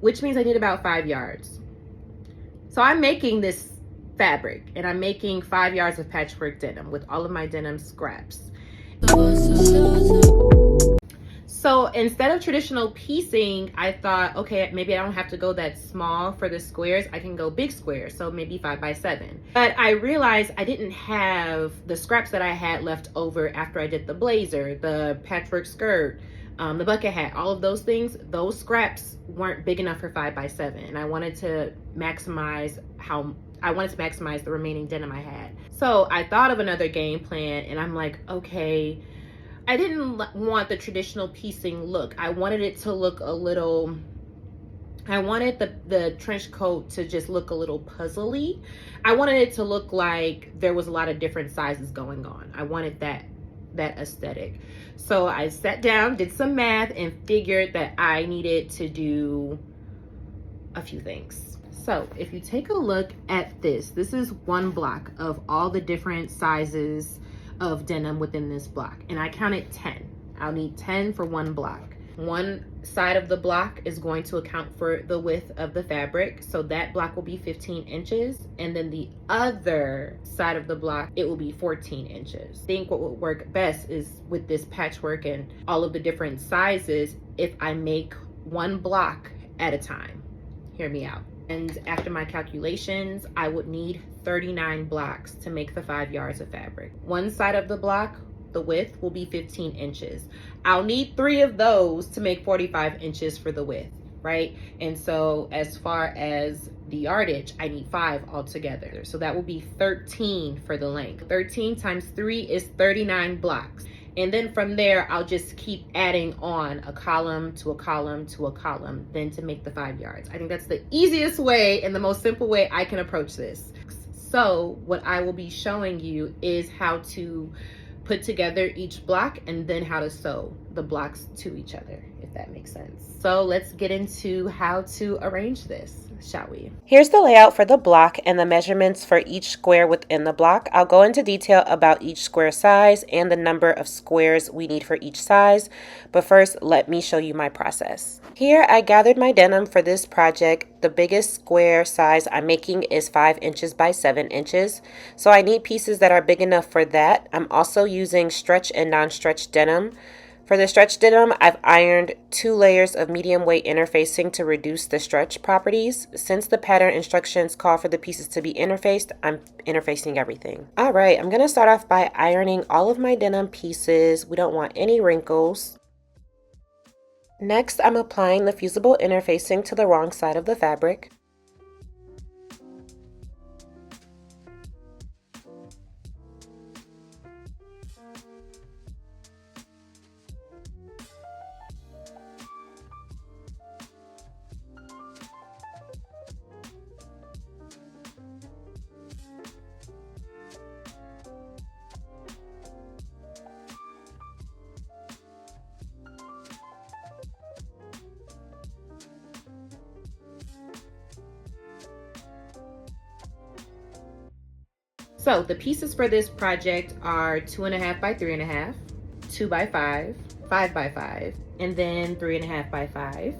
which means I need about 5 yards. So I'm making this fabric and I'm making 5 yards of patchwork denim with all of my denim scraps. So instead of traditional piecing, I thought, okay, maybe I don't have to go that small for the squares. I can go big squares, so maybe 5 by 7. But I realized I didn't have the scraps that I had left over after I did the blazer, the patchwork skirt, the bucket hat, all of those things. Those scraps weren't big enough for 5 by 7, and I wanted to maximize the remaining denim I had. So I thought of another game plan, and I'm like, okay, I didn't want the traditional piecing look. I wanted it to look a little, I wanted the trench coat to just look a little puzzly. I wanted it to look like there was a lot of different sizes going on. I wanted that aesthetic. So I sat down, did some math, and figured that I needed to do a few things. So if you take a look at this is one block of all the different sizes of denim within this block, and I counted 10. I'll need 10 for one block. One side of the block is going to account for the width of the fabric, so that block will be 15 inches, and then the other side of the block, it will be 14 inches. I think what would work best is with this patchwork and all of the different sizes, if I make one block at a time. Hear me out. And after my calculations, I would need 39 blocks to make the 5 yards of fabric. One side of the block, the width will be 15 inches. I'll need 3 of those to make 45 inches for the width, right? And so as far as the yardage, I need 5 altogether. So that will be 13 for the length. 13 times 3 is 39 blocks. And then from there, I'll just keep adding on a column to a column to a column, then to make the 5 yards. I think that's the easiest way and the most simple way I can approach this. So what I will be showing you is how to put together each block and then how to sew the blocks to each other, if that makes sense. So let's get into how to arrange this, shall we? Here's the layout for the block and the measurements for each square within the block. I'll go into detail about each square size and the number of squares we need for each size, but first let me show you my process. Here I gathered my denim for this project. The biggest square size I'm making is 5 inches by 7 inches, so I need pieces that are big enough for that. I'm also using stretch and non-stretch denim. For the stretch denim, I've ironed 2 layers of medium weight interfacing to reduce the stretch properties. Since the pattern instructions call for the pieces to be interfaced, I'm interfacing everything. All right, I'm gonna start off by ironing all of my denim pieces. We don't want any wrinkles. Next, I'm applying the fusible interfacing to the wrong side of the fabric. So the pieces for this project are 2.5 by 3.5, 2 by 5, 5 by 5, and then 3.5 by 5.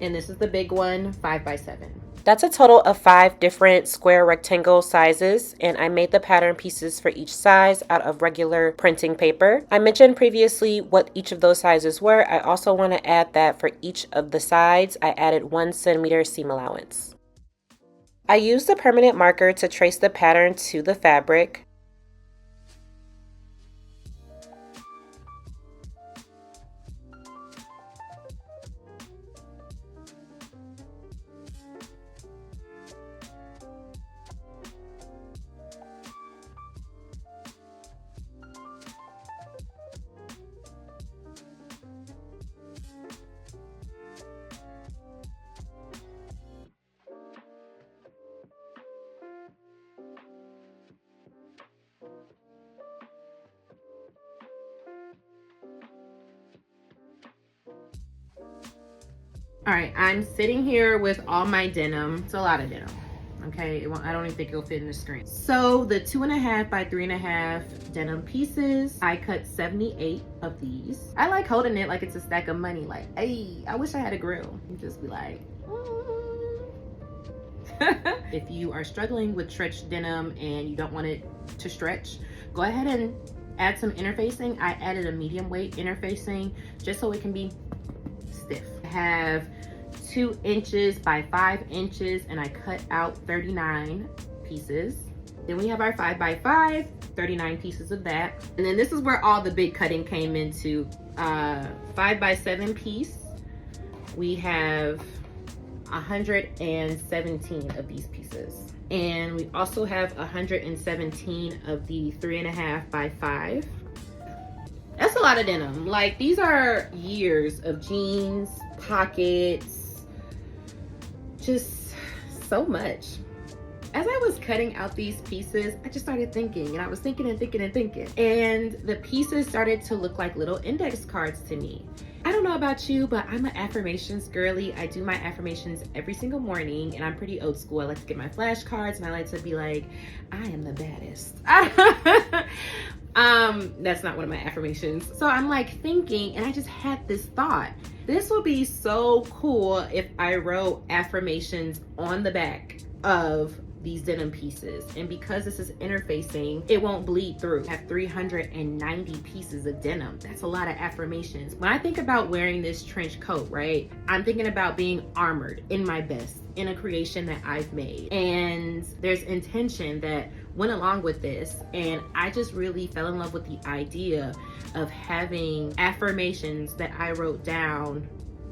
And this is the big one, 5 by 7. That's a total of 5 different square rectangle sizes, and I made the pattern pieces for each size out of regular printing paper. I mentioned previously what each of those sizes were. I also want to add that for each of the sides, I added 1 centimeter seam allowance. I used a permanent marker to trace the pattern to the fabric. All right, I'm sitting here with all my denim. It's a lot of denim. Okay, I don't even think it'll fit in the screen. So the 2.5 by 3.5 denim pieces, I cut 78 of these. I like holding it like it's a stack of money. Like, hey, I wish I had a grill. You just be like, If you are struggling with stretched denim and you don't want it to stretch, go ahead and add some interfacing. I added a medium weight interfacing just so it can be stiff. I have 2 inches by 5 inches and I cut out 39 pieces. Then we have our 5 by 5, 39 pieces of that. And then this is where all the big cutting came into. 5 by 7 piece. We have 117 of these pieces. And we also have 117 of the 3.5 by 5. That's a lot of denim. Like, these are years of jeans, pockets, just so much. As I was cutting out these pieces, I just started thinking, and I was thinking and thinking and thinking. And the pieces started to look like little index cards to me. I don't know about you, but I'm an affirmations girly. I do my affirmations every single morning, and I'm pretty old school. I like to get my flashcards, and I like to be like, I am the baddest. That's not one of my affirmations. So I'm like thinking, and I just had this thought. This would be so cool if I wrote affirmations on the back of these denim pieces, and because this is interfacing, it won't bleed through. I have 390 pieces of denim. That's a lot of affirmations. When I think about wearing this trench coat, right, I'm thinking about being armored in my best in a creation that I've made, and there's intention that went along with this, and I just really fell in love with the idea of having affirmations that I wrote down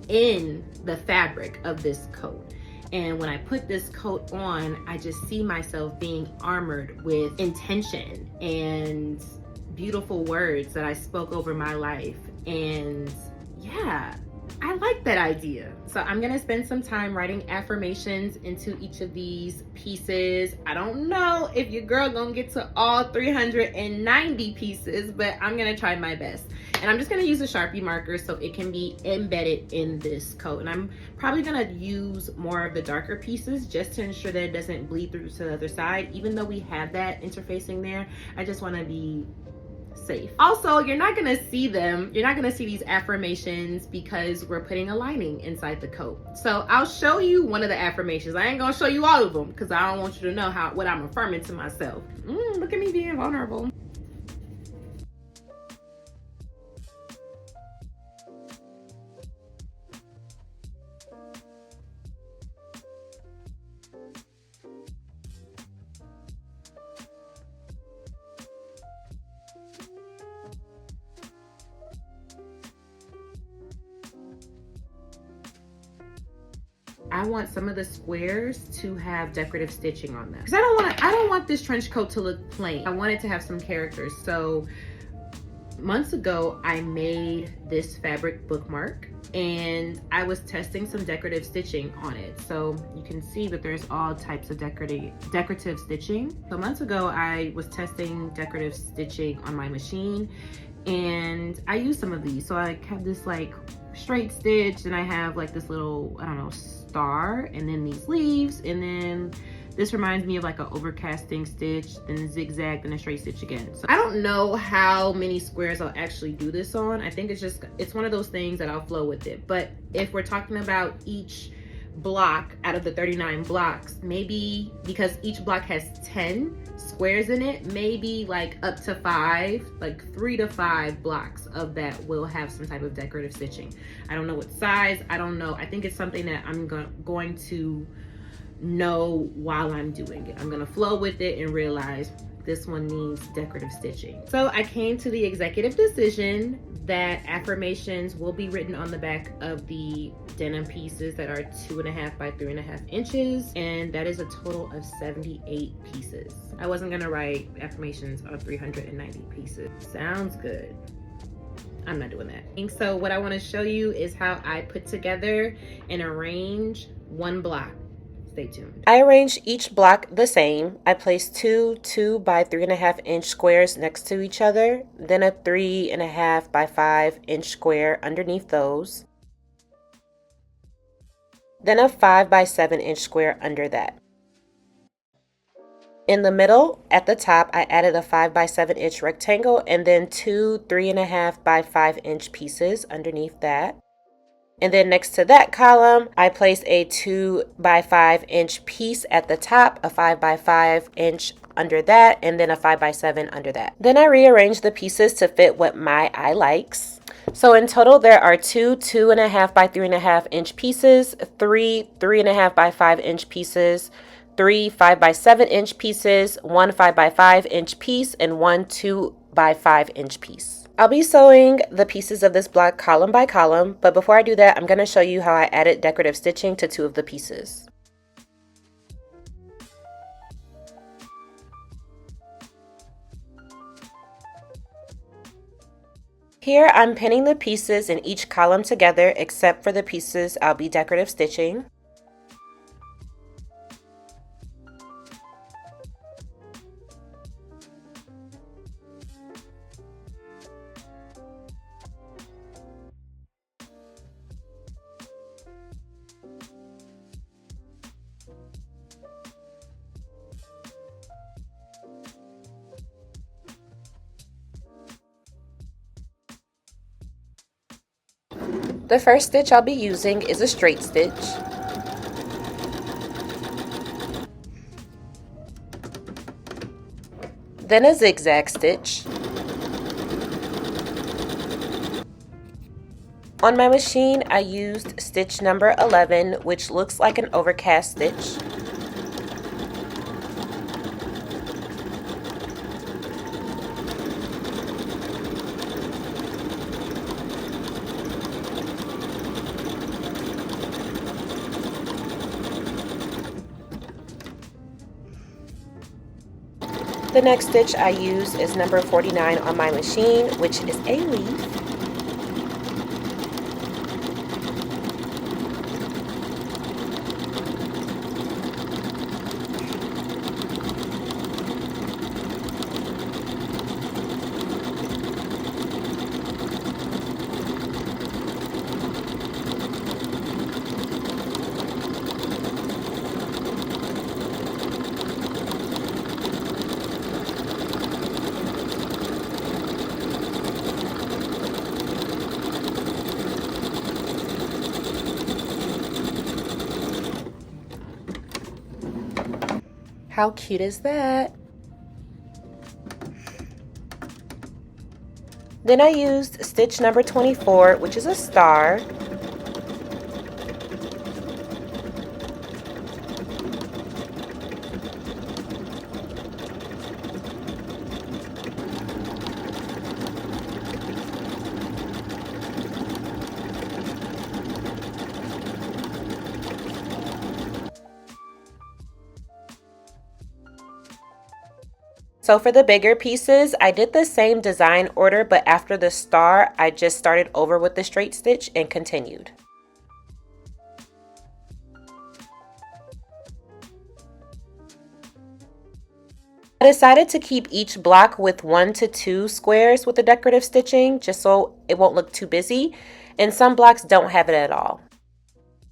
in the fabric of this coat. And when I put this coat on, I just see myself being armored with intention and beautiful words that I spoke over my life. And yeah, I like that idea. So I'm gonna spend some time writing affirmations into each of these pieces. I don't know if your girl gonna get to all 390 pieces, but I'm gonna try my best. And I'm just gonna use a Sharpie marker so it can be embedded in this coat. And I'm probably gonna use more of the darker pieces just to ensure that it doesn't bleed through to the other side. Even though we have that interfacing there, I just wanna be safe. Also, you're not gonna see them. You're not gonna see these affirmations because we're putting a lining inside the coat. So I'll show you one of the affirmations. I ain't gonna show you all of them because I don't want you to know what I'm affirming to myself. Look at me being vulnerable. I want some of the squares to have decorative stitching on them because I don't want this trench coat to look plain. I want it to have some characters. So months ago, I made this fabric bookmark and I was testing some decorative stitching on it. So you can see that there's all types of decorative stitching. So months ago, I was testing decorative stitching on my machine and I used some of these. So I have this like straight stitch and I have like this little, I don't know, star, and then these leaves, and then this reminds me of like an overcasting stitch, then zigzag, then a straight stitch again. So I don't know how many squares I'll actually do this on. I think it's one of those things that I'll flow with it. But if we're talking about each block out of the 39 blocks, maybe because each block has 10 squares in it, maybe like up to 5, like 3 to 5 blocks of that will have some type of decorative stitching. I don't know what size, I don't know. I think it's something that I'm going to know while I'm doing it. I'm gonna flow with it and realize this one needs decorative stitching. So I came to the executive decision that affirmations will be written on the back of the denim pieces that are 2.5 by 3.5 inches, and that is a total of 78 pieces. I wasn't gonna write affirmations on 390 pieces. Sounds good. I'm not doing that. And so what I want to show you is how I put together and arrange one block. Stay tuned. I arranged each block the same. I placed 2 by 3.5 inch squares next to each other, then a 3.5 by 5 inch square underneath those, then a 5 by 7 inch square under that. In the middle, at the top, I added a 5 by 7 inch rectangle and then two 3.5 by 5 inch pieces underneath that. And then next to that column, I placed a 2 by 5 inch piece at the top, a 5 by 5 inch under that, and then a 5 by 7 under that. Then I rearranged the pieces to fit what my eye likes. So in total, there are two 2.5 by 3.5 inch pieces, three 3.5 by 5 inch pieces, three 5 by 7 inch pieces, one 5 by 5 inch piece, and one 2 by 5 inch piece. I'll be sewing the pieces of this block column by column, but before I do that, I'm going to show you how I added decorative stitching to two of the pieces. Here I'm pinning the pieces in each column together except for the pieces I'll be decorative stitching. The first stitch I'll be using is a straight stitch. Then a zigzag stitch. On my machine, I used stitch number 11, which looks like an overcast stitch. The next stitch I use is number 49 on my machine, which is a leaf. How cute is that? Then I used stitch number 24, which is a star. So for the bigger pieces, I did the same design order, but after the star, I just started over with the straight stitch and continued. I decided to keep each block with 1 to 2 squares with the decorative stitching, just so it won't look too busy, and some blocks don't have it at all.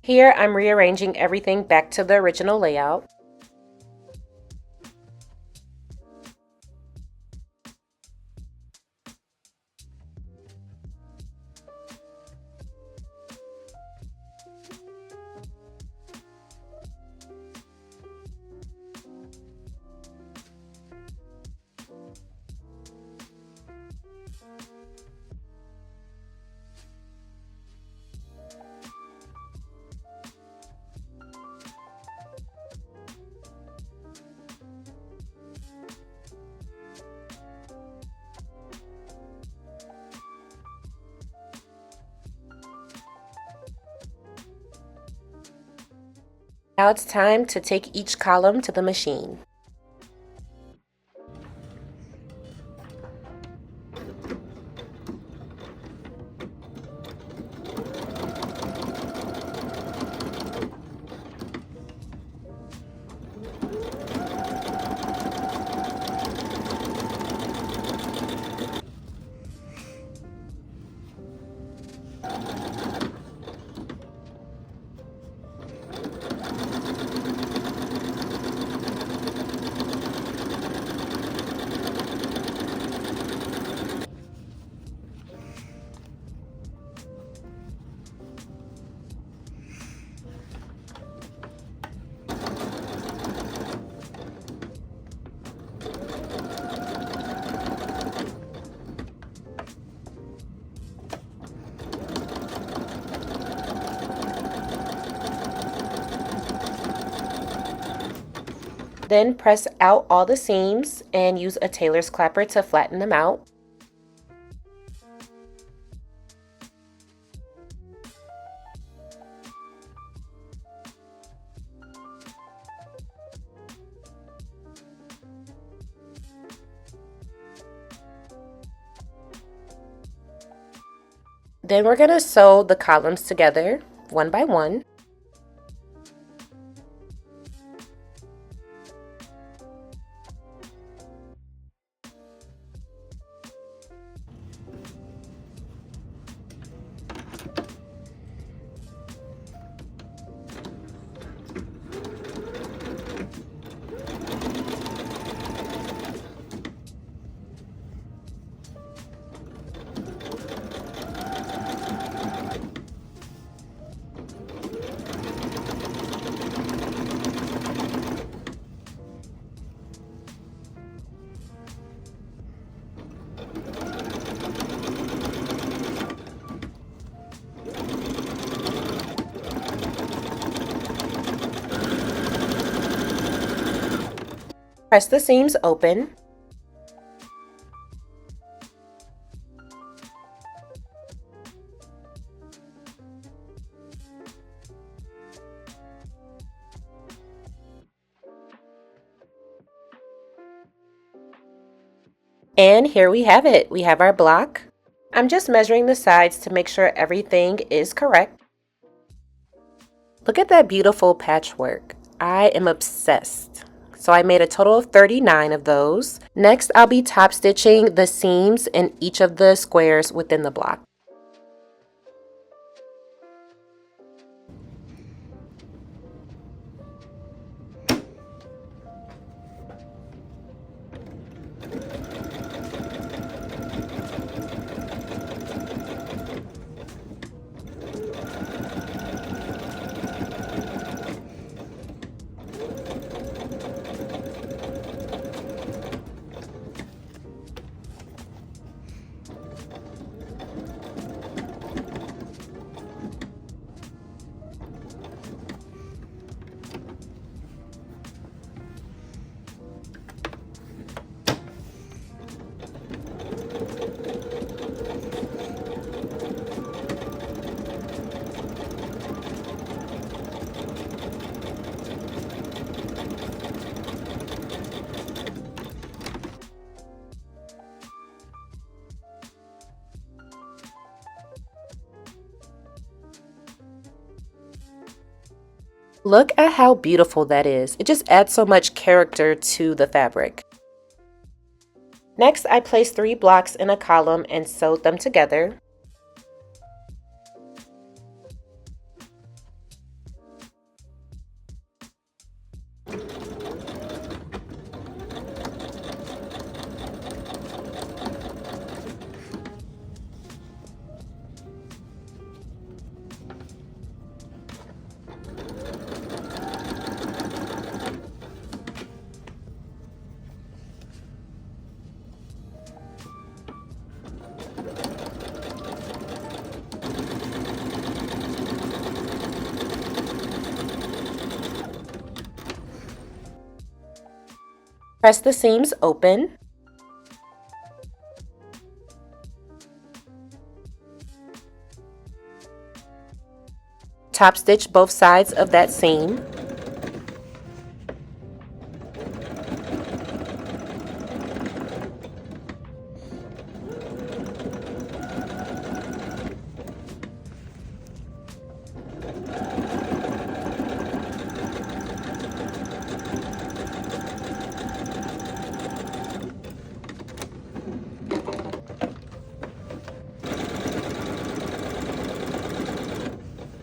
Here, I'm rearranging everything back to the original layout. Now it's time to take each column to the machine. Then press out all the seams and use a tailor's clapper to flatten them out. Then we're going to sew the columns together one by one. Press the seams open. And here we have it. We have our block. I'm just measuring the sides to make sure everything is correct. Look at that beautiful patchwork. I am obsessed. So I made a total of 39 of those. Next, I'll be top stitching the seams in each of the squares within the block. Look at how beautiful that is. It just adds so much character to the fabric. Next, I placed 3 blocks in a column and sewed them together. Press the seams open. Top stitch both sides of that seam.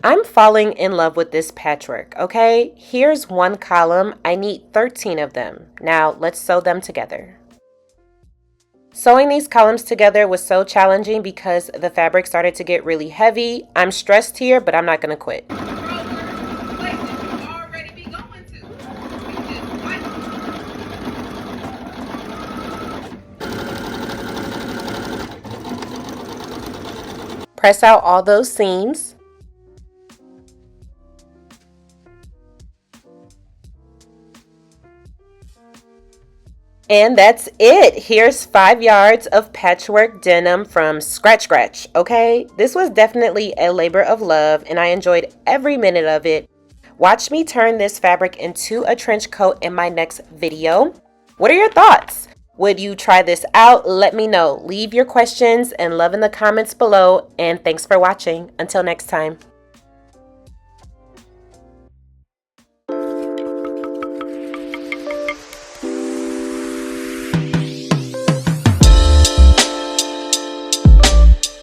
I'm falling in love with this patchwork, okay? Here's one column. I need 13 of them. Now let's sew them together. Sewing these columns together was so challenging because the fabric started to get really heavy. I'm stressed here, but I'm not gonna quit. Press out all those seams. And that's it. Here's 5 yards of patchwork denim from scratch, okay? This was definitely a labor of love and I enjoyed every minute of it. Watch me turn this fabric into a trench coat in my next video. What are your thoughts? Would you try this out? Let me know. Leave your questions and love in the comments below, and thanks for watching. Until next time.